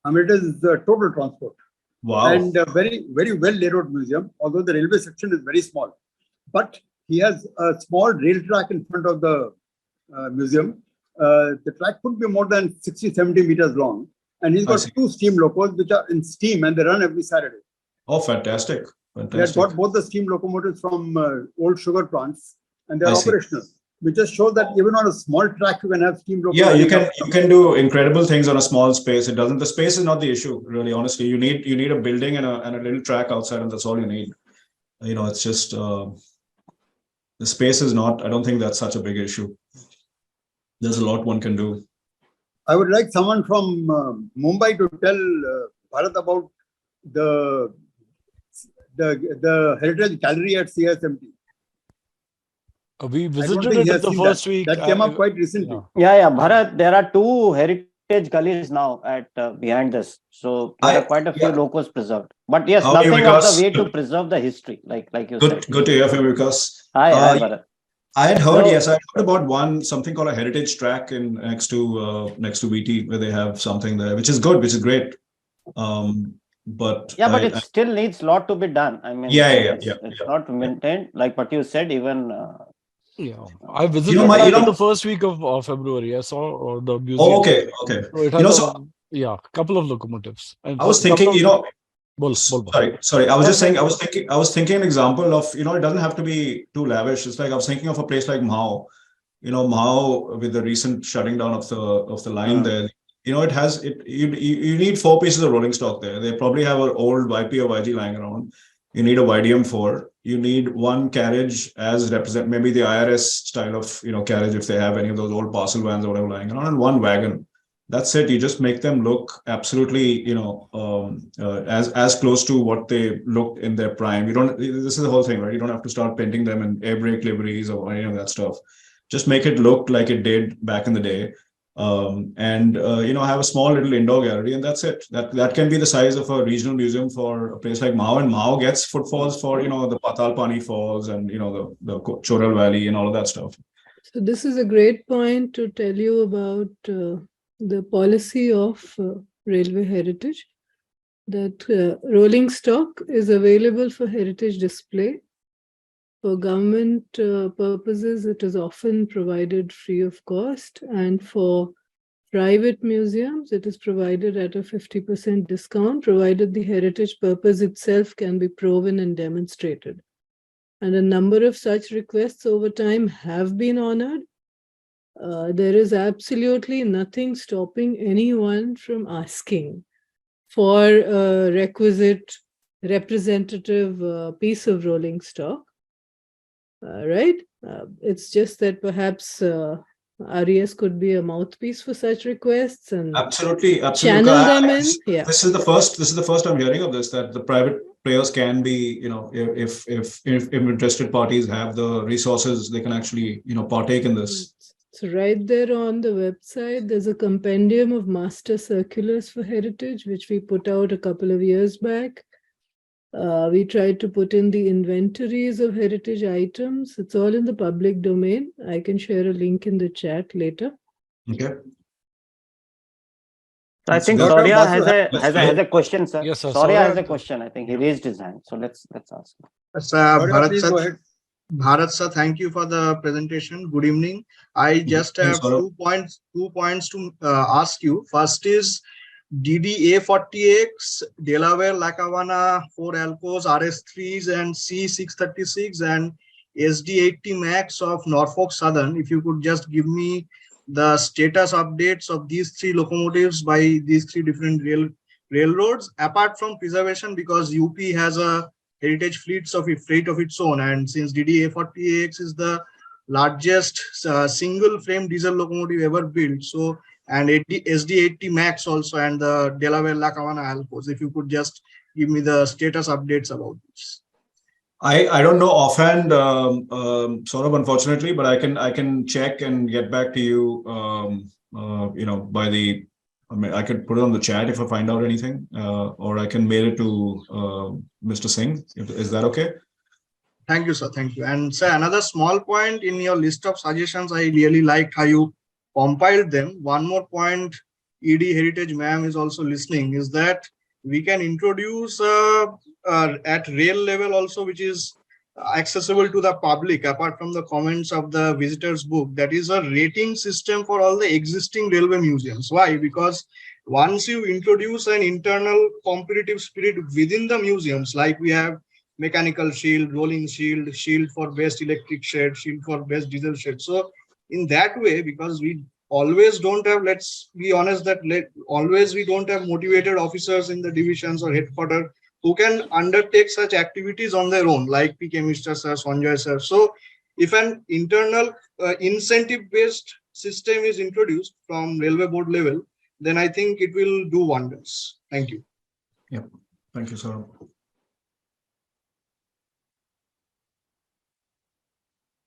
It is total transport. Wow. And a very, very well laid out museum, although the railway section is very small. But he has a small rail track in front of the museum. The track could be more than 60, 70 meters long. And he's got two steam locos, which are in steam and they run every Saturday. Oh, fantastic. They had got both the steam locomotives from old sugar plants and they're operational. Which just shows that even on a small track, you can have steam locomotives. Yeah, you can do incredible things on a small space. The space is not the issue, really, honestly. You need a building and a little track outside, and that's all you need. It's just the space is not, I don't think that's such a big issue. There's a lot one can do. I would like someone from Mumbai to tell Bharat about the Heritage Gallery at CSMT. We visited it the first week. That came up quite recently. Yeah, Bharat, there are two heritage galleries now at behind this. So there are quite a few locos preserved. But yes, nothing of the way to preserve the history, like you said. Good to hear from you, Vikas. Hi, Bharat. I had heard, I heard about something called a heritage track next to BT, where they have something there, which is good, which is great. But it still needs a lot to be done. I mean, it's not maintained, like what you said, even. I visited the first week of February. I saw the museum. Oh, okay. So it has Yeah, couple of locomotives. And I was couple thinking, of- you know, Bol. sorry. I was just saying, I was thinking an example of, you know, it doesn't have to be too lavish. It's like I was thinking of a place like Mao. You know, Mao, with the recent shutting down of the line there, you know, it has it. You need 4 pieces of rolling stock there. They probably have an old YP or YG lying around. You need a YDM4. You need 1 carriage as represent, maybe the IRS style of, you know, carriage if they have any of those old parcel vans or whatever lying around, and 1 wagon. That's it. You just make them look absolutely, you know, as close to what they looked in their prime. You don't. This is the whole thing, right? You don't have to start painting them in air brake liveries or any of that stuff. Just make it look like it did back in the day, and you know, have a small little indoor gallery, and that's it. That can be the size of a regional museum for a place like Mao, and Mao gets footfalls for, you know, the Patal Pani Falls and, you know, the Choral Valley and all of that stuff. So this is a great point to tell you about the policy of railway heritage, that rolling stock is available for heritage display. For government purposes, it is often provided free of cost, and for private museums, it is provided at a 50% discount, provided the heritage purpose itself can be proven and demonstrated. And a number of such requests over time have been honored. There is absolutely nothing stopping anyone from asking for a requisite representative piece of rolling stock. Right? It's just that perhaps RES could be a mouthpiece for such requests and Absolutely. channel them in. Yeah. This is the first I'm hearing of this, that the private players can be, you know, if interested parties have the resources, they can actually, you know, partake in this. So right there on the website, there's a compendium of master circulars for heritage, which we put out a couple of years back. We tried to put in the inventories of heritage items. It's all in the public domain. I can share a link in the chat later. Okay. So I think Dr. Surya Basu has a question, sir. Yes, sir. Surya Surya- has a question. I think he raised his hand. So let's ask. Bharat, please go ahead. Bharat sir, thank you for the presentation. Good evening. I just Thanks, have Saurabh. 2 points to ask you. First is DDA40X, Delaware Lackawanna 4 Alcos, RS3s and C636 and SD80 Max of Norfolk Southern. If you could just give me the status updates of these 3 locomotives by these 3 different railroads, apart from preservation, because UP has a heritage fleet of its own, and since DDA40X is the largest single frame diesel locomotive ever built, so and SD80 Max also, and the Delaware Lackawanna Alcos, if you could just give me the status updates about this. I don't know offhand, sort of, unfortunately, but I can check and get back to you. You know, I mean, I could put it on the chat if I find out anything, or I can mail it to Mr. Singh. Is that okay? Thank you, sir. Thank you. And sir, another small point in your list of suggestions, I really liked how you compiled them. One more point, ED Heritage ma'am is also listening, is that we can introduce at rail level also, which is accessible to the public, apart from the comments of the visitors book, that is a rating system for all the existing railway museums. Why? Because once you introduce an internal competitive spirit within the museums, like we have mechanical shield, rolling shield, shield for best electric shed, shield for best diesel shed. So in that way, because we always don't have, let's be honest, that always we don't have motivated officers in the divisions or headquarters who can undertake such activities on their own, like P.K. Mr. Sir, Sanjay Sir. So if an internal incentive-based system is introduced from railway board level, then I think it will do wonders. Thank you. Yeah, thank you, sir.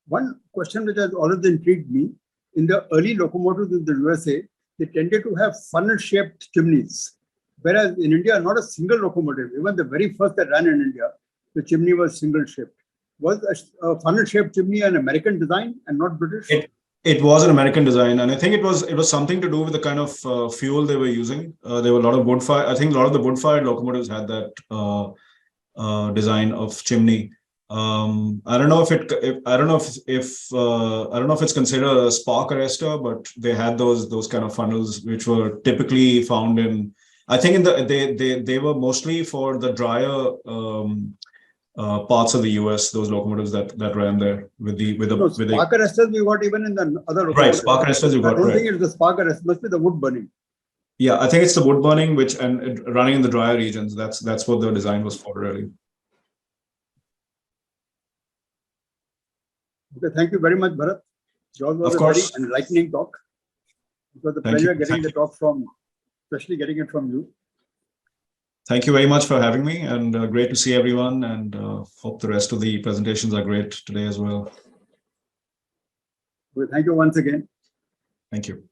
One question which has always intrigued me, in the early locomotives in the USA, they tended to have funnel-shaped chimneys. Whereas in India, not a single locomotive, even the very first that ran in India, the chimney was single-shaped. Was a funnel-shaped chimney an American design and not British? It was an American design, and I think it was something to do with the kind of fuel they were using. There were a lot of wood-fired. I think a lot of the wood-fired locomotives had that design of chimney. I don't know if I don't know if it's considered a spark arrestor, but they had those kind of funnels which were typically found in, I think they were mostly for the drier parts of the US, those locomotives that ran there with spark arresters we got even in the other right, spark arresters you got. I don't think it's the spark arrest, must be the wood burning. Yeah, I think it's the wood burning and running in the drier regions. That's what the design was for, really. Okay, thank you very much, Bharat. Yours was Of a course. very enlightening talk. It was a Thank pleasure you. getting the talk especially getting it from you. Thank you very much for having me, and great to see everyone, and hope the rest of the presentations are great today as well. Well, thank you once again. Thank you.